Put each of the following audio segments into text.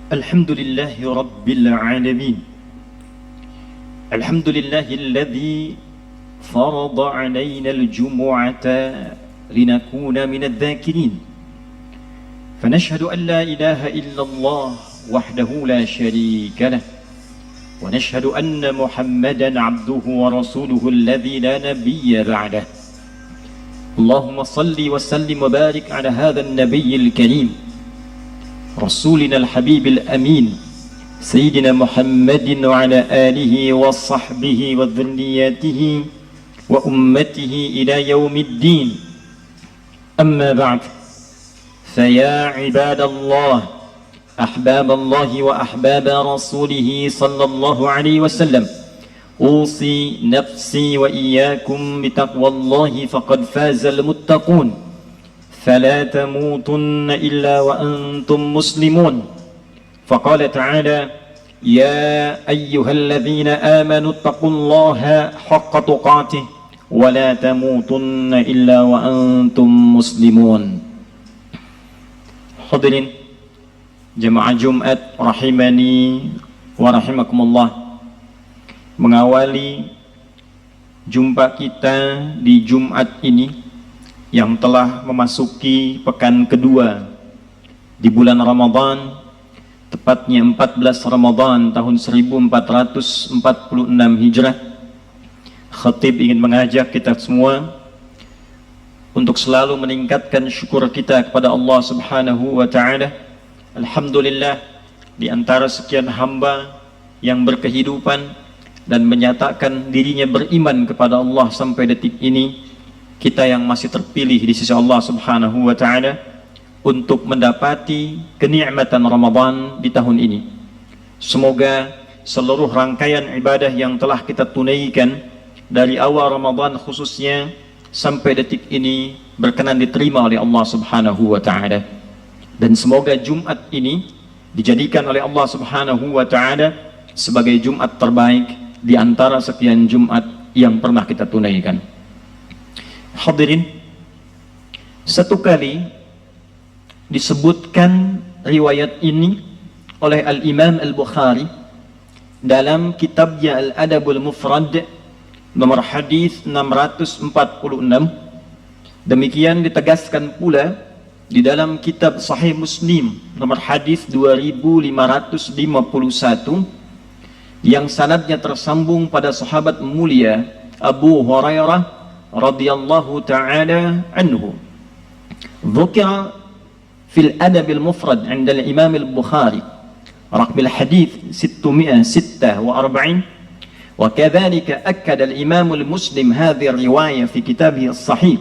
الحمد لله رب العالمين. الحمد لله الذي فرض علينا الجمعة لنكون من الذاكرين، فنشهد أن لا إله إلا الله وحده لا شريك له، ونشهد أن محمدا عبده ورسوله الذي لا نبي بعده. اللهم صل وسلم وبارك على هذا النبي الكريم رسولنا الحبيب الأمين سيدنا محمد وعلى آله وصحبه وذرياته وأمته إلى يوم الدين. أما بعد، فيا عباد الله، أحباب الله وأحباب رسوله صلى الله عليه وسلم، أوصي نفسي وإياكم بتقوى الله فقد فاز المتقون، فلا تموتن إلا وأنتم مسلمون. فقال تعالى: يا أيها الذين آمنوا اتقوا الله حق تقاته ولا تموتن إلا وأنتم مسلمون. Hadirin jemaah Jumat rahimani wa rahimakumullah, mengawali jumpa kita di Jumat ini yang telah memasuki pekan kedua di bulan Ramadan, tepatnya 14 Ramadan tahun 1446 Hijrah. Khatib ingin mengajak kita semua untuk selalu meningkatkan syukur kita kepada Allah Subhanahu wa Ta'ala. Alhamdulillah, di antara sekian hamba yang berkehidupan dan menyatakan dirinya beriman kepada Allah sampai detik ini, kita yang masih terpilih di sisi Allah Subhanahu wa Ta'ala untuk mendapati kenikmatan Ramadan di tahun ini. Semoga seluruh rangkaian ibadah yang telah kita tunaikan dari awal Ramadan khususnya sampai detik ini berkenan diterima oleh Allah Subhanahu wa Ta'ala, dan semoga Jumat ini dijadikan oleh Allah Subhanahu wa Ta'ala sebagai Jumat terbaik di antara sekian Jumat yang pernah kita tunaikan. Hadirin, satu kali disebutkan riwayat ini oleh Al-Imam Al-Bukhari dalam kitabnya Al-Adabul Mufrad nomor hadis 646. Demikian ditegaskan pula di dalam kitab Sahih Muslim nomor hadis 2551 yang sanadnya tersambung pada sahabat mulia Abu Hurairah radhiyallahu ta'ala anhu. Dzukira fil adab al-mufrad 'inda al-Imam al-Bukhari raqam al-hadits 646, وكذلك أكد الإمام المسلم هذه الرواية في كتابه الصحيح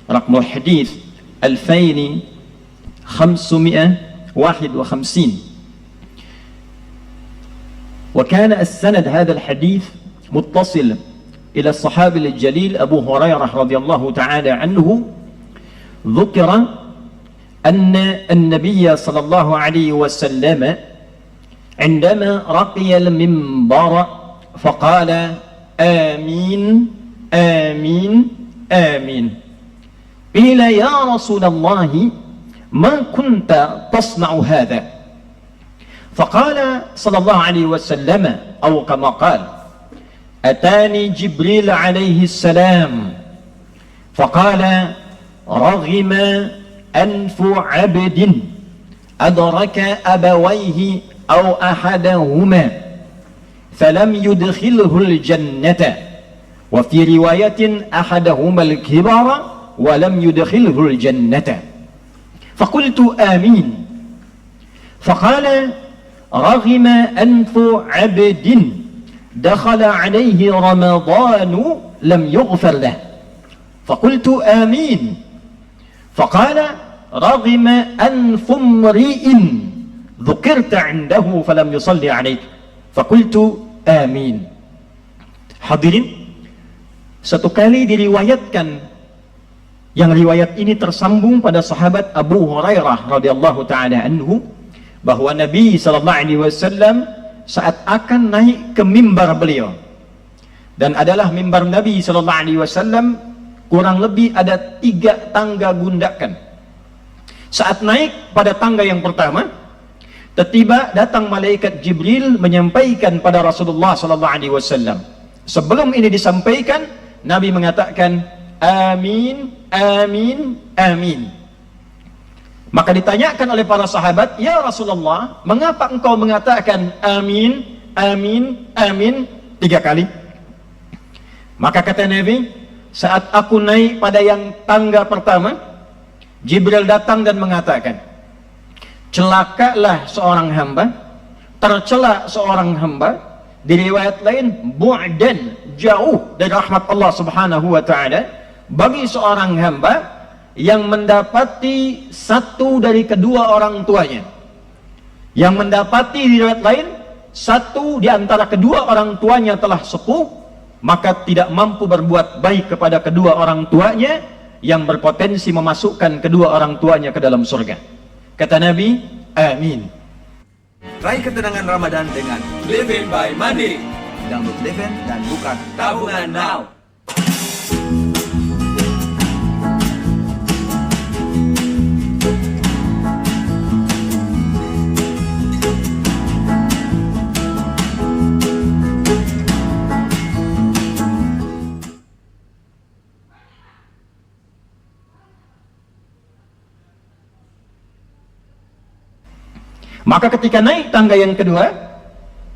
رقم الحديث 2551. وكان السند هذا الحديث متصل إلى الصحابي الجليل أبو هريرة رضي الله تعالى عنه. ذكر أن النبي صلى الله عليه وسلم عندما رقي المنبر فقال: آمين آمين آمين. قيل: يا رسول الله ما كنت تصنع هذا؟ فقال صلى الله عليه وسلم أو كما قال: أتاني جبريل عليه السلام فقال: رغم أنف عبد أدرك أبويه أو أحدهما فلم يدخله الجنة، وفي رواية أحدهما الكبر ولم يدخله الجنة. فقلت: آمين. فقال: رغم أنف عبد دخل عليه رمضان لم يغفر له. فقلت: آمين. فقال: رغم أنف امرئ ذكرت عنده فلم يصلي عليك. فقلت: آمين. Hadirin, satu kali diriwayatkan, yang riwayat ini tersambung pada sahabat Abu Hurairah radhiyallahu taala anhu, bahwa Nabi sallallahu alaihi wasallam saat akan naik ke mimbar beliau, dan adalah mimbar Nabi sallallahu alaihi wasallam kurang lebih ada 3 tangga gundakan. Saat naik pada tangga yang pertama, Tiba datang malaikat Jibril menyampaikan pada Rasulullah sallallahu alaihi wasallam. Sebelum ini disampaikan, Nabi mengatakan amin, amin, amin. Maka ditanyakan oleh para sahabat, ya Rasulullah, mengapa engkau mengatakan amin, amin, amin 3 kali? Maka kata Nabi, saat aku naik pada yang tangga pertama, Jibril datang dan mengatakan, celakalah seorang hamba, tercela seorang hamba. Di riwayat lain, bu'dan, jauh dari rahmat Allah subhanahu wa ta'ala, bagi seorang hamba yang mendapati satu dari kedua orang tuanya. Yang mendapati di riwayat lain, satu di antara kedua orang tuanya telah sepuh, maka tidak mampu berbuat baik kepada kedua orang tuanya, yang berpotensi memasukkan kedua orang tuanya ke dalam surga. Kata Nabi, amin. Raih ketenangan Ramadan dengan Livin by Mandi. Download Livin dan buka tabungan now. Maka ketika naik tangga yang kedua,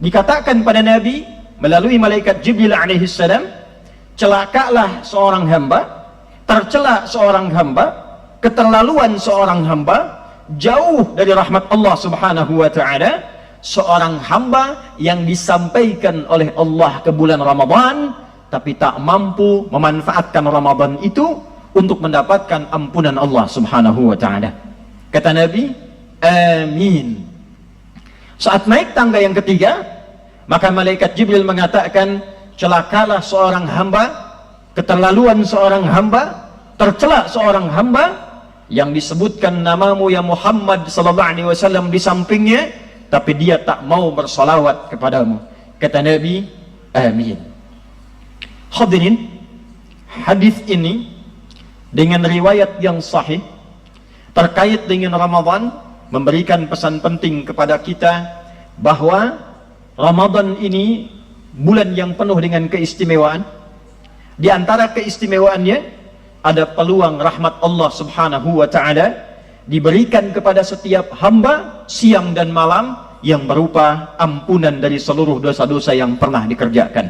dikatakan pada Nabi melalui malaikat Jibril alaihi salam, celakalah seorang hamba, tercela seorang hamba, keterlaluan seorang hamba, jauh dari rahmat Allah subhanahu wa ta'ala, seorang hamba yang disampaikan oleh Allah ke bulan Ramadan, tapi tak mampu memanfaatkan Ramadan itu untuk mendapatkan ampunan Allah subhanahu wa ta'ala. Kata Nabi, amin. Saat naik tangga yang ketiga, maka malaikat Jibril mengatakan, celakalah seorang hamba, keterlaluan seorang hamba, tercela seorang hamba, yang disebutkan namamu ya Muhammad sallallahu alaihi wasallam di sampingnya, tapi dia tak mau bersalawat kepadamu. Kata Nabi, amin. Hadirin, hadis ini dengan riwayat yang sahih terkait dengan Ramadan memberikan pesan penting kepada kita bahwa Ramadan ini bulan yang penuh dengan keistimewaan. Di antara keistimewaannya ada peluang rahmat Allah subhanahu wa ta'ala diberikan kepada setiap hamba siang dan malam yang berupa ampunan dari seluruh dosa-dosa yang pernah dikerjakan.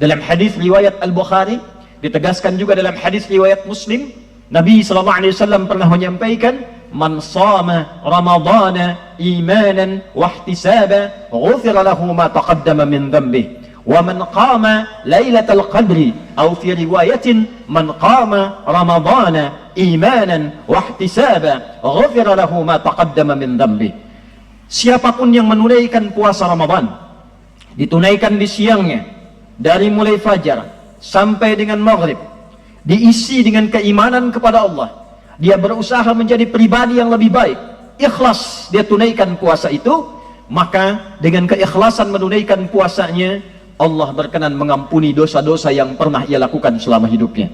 Dalam hadis riwayat Al-Bukhari, ditegaskan juga dalam hadis riwayat Muslim, Nabi SAW pernah menyampaikan, man sama ramadana imanan wahtisaba ghufira lahu ma taqaddama min dhanbih wa man qama lailatal qadri aw fi riwayatin man qama ramadana imanan wahtisaba ghufira lahu ma taqaddama min dhanbih. Siapapun yang menunaikan puasa Ramadan, ditunaikan di siangnya dari mulai fajar sampai dengan maghrib, diisi dengan keimanan kepada Allah, dia berusaha menjadi pribadi yang lebih baik, ikhlas dia tunaikan puasa itu, maka dengan keikhlasan menunaikan puasanya, Allah berkenan mengampuni dosa-dosa yang pernah ia lakukan selama hidupnya.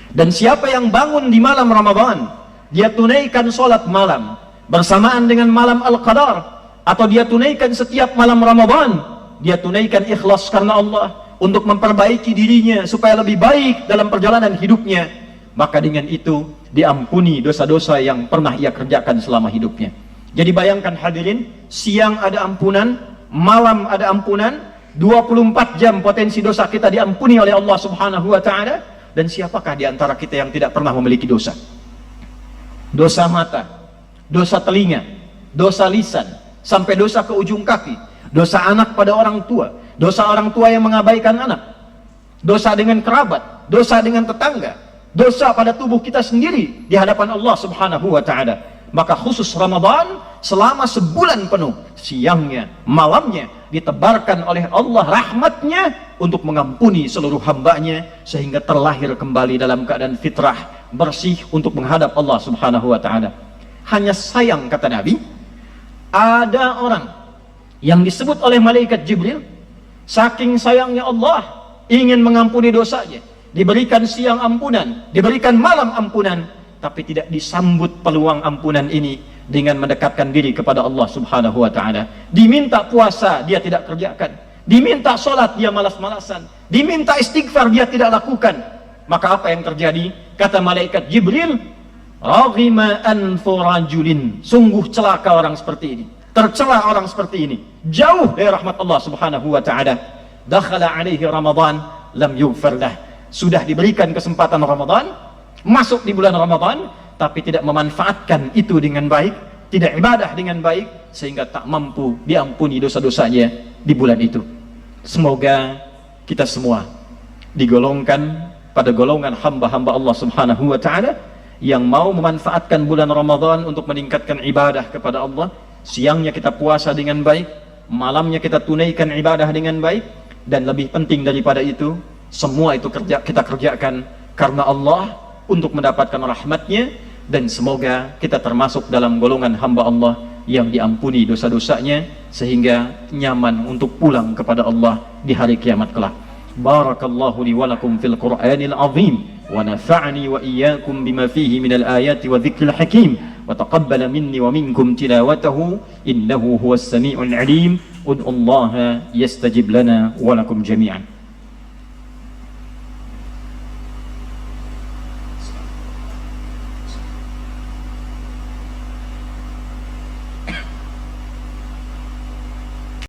Dan siapa yang bangun di malam Ramadan, dia tunaikan sholat malam bersamaan dengan malam Al-Qadar, atau dia tunaikan setiap malam Ramadan, dia tunaikan ikhlas karena Allah untuk memperbaiki dirinya supaya lebih baik dalam perjalanan hidupnya, maka dengan itu diampuni dosa-dosa yang pernah ia kerjakan selama hidupnya. Jadi bayangkan hadirin, siang ada ampunan, malam ada ampunan, 24 jam potensi dosa kita diampuni oleh Allah subhanahu wa ta'ala. Dan siapakah di antara kita yang tidak pernah memiliki dosa? Dosa mata, dosa telinga, dosa lisan, sampai dosa ke ujung kaki, dosa anak pada orang tua, dosa orang tua yang mengabaikan anak, dosa dengan kerabat, dosa dengan tetangga, dosa pada tubuh kita sendiri di hadapan Allah subhanahu wa ta'ala. Maka khusus Ramadan selama sebulan penuh, siangnya, malamnya ditebarkan oleh Allah rahmatnya untuk mengampuni seluruh hambanya, sehingga terlahir kembali dalam keadaan fitrah, bersih untuk menghadap Allah subhanahu wa ta'ala. Hanya sayang, kata Nabi, ada orang yang disebut oleh malaikat Jibril, saking sayangnya Allah ingin mengampuni dosanya, diberikan siang ampunan, diberikan malam ampunan, tapi tidak disambut peluang ampunan ini dengan mendekatkan diri kepada Allah Subhanahu wa taala. Diminta puasa, dia tidak kerjakan. Diminta sholat, dia malas-malasan. Diminta istighfar, dia tidak lakukan. Maka apa yang terjadi? Kata malaikat Jibril, raghima anfu rajulin, sungguh celaka orang seperti ini, tercela orang seperti ini, jauh dari rahmat Allah Subhanahu wa taala. Dakhala alaihi Ramadan lam yughfar lah. Sudah diberikan kesempatan Ramadan, masuk di bulan Ramadan, tapi tidak memanfaatkan itu dengan baik, tidak ibadah dengan baik, sehingga tak mampu diampuni dosa-dosanya di bulan itu. Semoga kita semua digolongkan pada golongan hamba-hamba Allah Subhanahu wa taala yang mau memanfaatkan bulan Ramadan untuk meningkatkan ibadah kepada Allah. Siangnya kita puasa dengan baik, malamnya kita tunaikan ibadah dengan baik, dan lebih penting daripada itu, semua itu kita kerjakan karena Allah, untuk mendapatkan rahmatnya. Dan semoga kita termasuk dalam golongan hamba Allah yang diampuni dosa-dosanya, sehingga nyaman untuk pulang kepada Allah di hari kiamat kelak. Barakallahu li wa lakum fil Qur'anil azim, wa nafa'ani wa iyyakum bima fihi minal ayati wa dzikril hakim, wa taqabbala minni wa minkum tilawatahu innahu huwas sami'ul alim. Ud'ullaha yastajib lana wa lakum jami'an.